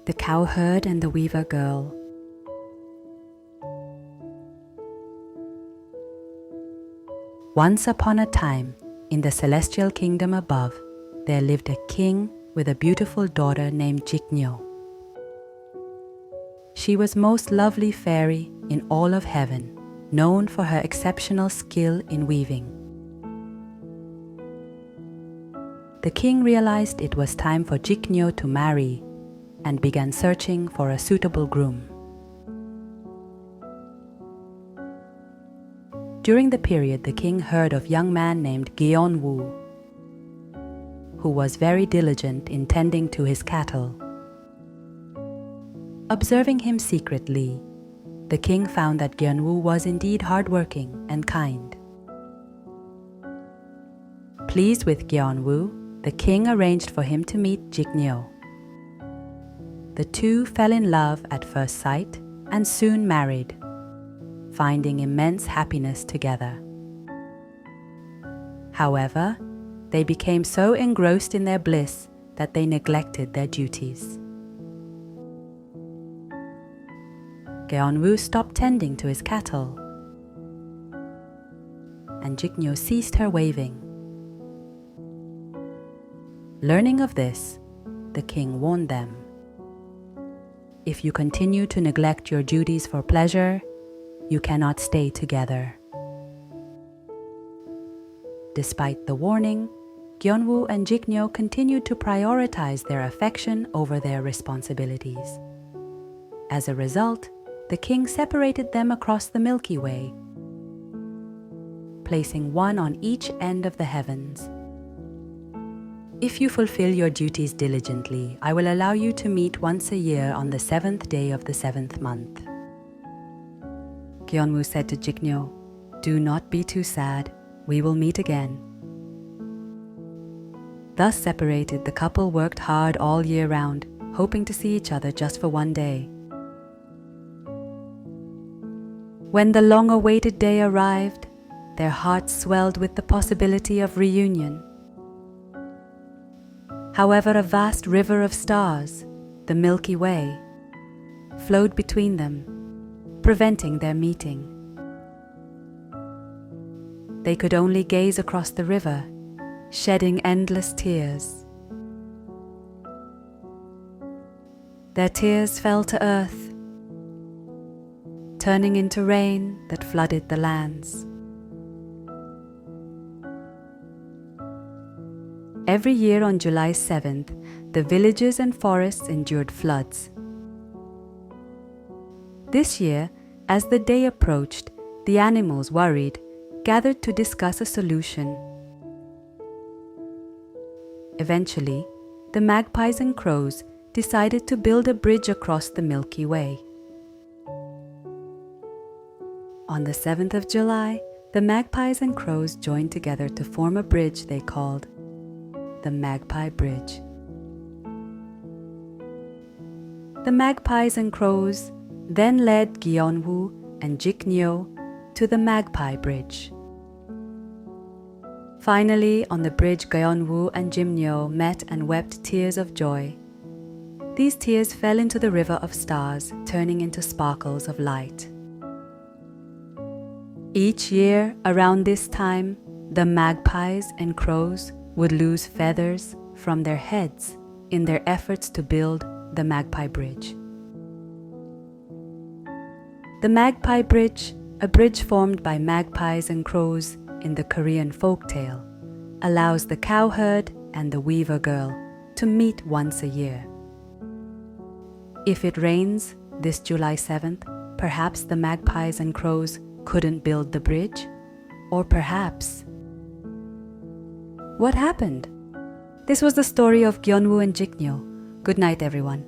The Cowherd and the Weaver Girl. Once upon a time, in the celestial kingdom above, there lived a king with a beautiful daughter named Jiknyo. She was most lovely fairy in all of heaven, known for her exceptional skill in weaving. The king realized it was time for Jiknyo to marry and began searching for a suitable groom. During the period, the king heard of a young man named Gyeonwoo, who was very diligent in tending to his cattle. Observing him secretly, the king found that Gyeonwoo was indeed hardworking and kind. Pleased with Gyeonwoo, the king arranged for him to meet Jiknyo. The two fell in love at first sight and soon married, finding immense happiness together. However, they became so engrossed in their bliss that they neglected their duties. Gyeonwoo stopped tending to his cattle, and Jiknyo ceased her weaving. Learning of this, the king warned them. If you continue to neglect your duties for pleasure, you cannot stay together. Despite the warning, Gyeonwoo and Jiknyo continued to prioritize their affection over their responsibilities. As a result, the king separated them across the Milky Way, placing one on each end of the heavens. If you fulfill your duties diligently, I will allow you to meet once a year on the 7th day of the 7th month. Gyeonwoo said to Jiknyo, "Do not be too sad. We will meet again." Thus separated, the couple worked hard all year round, hoping to see each other just for one day. When the long-awaited day arrived, their hearts swelled with the possibility of reunion. However, a vast river of stars, the Milky Way, flowed between them, preventing their meeting. They could only gaze across the river, shedding endless tears. Their tears fell to earth, turning into rain that flooded the lands. Every year on July 7th, the villages and forests endured floods. This year, as the day approached, the animals, worried, gathered to discuss a solution. Eventually, the magpies and crows decided to build a bridge across the Milky Way. On the 7th of July, the magpies and crows joined together to form a bridge they called the Magpie Bridge. The magpies and crows then led Gyeonwoo and Jiknyo to the Magpie Bridge. Finally, on the bridge, Gyeonwoo and Jimnyo met and wept tears of joy. These tears fell into the river of stars, turning into sparkles of light. Each year, around this time, the magpies and crows would lose feathers from their heads in their efforts to build the Magpie Bridge. The Magpie Bridge, a bridge formed by magpies and crows in the Korean folktale, allows the cowherd and the weaver girl to meet once a year. If it rains this July 7th, perhaps the magpies and crows couldn't build the bridge, or perhaps... What happened? This was the story of Gyeonwoo and Jiknyo. Good night, everyone.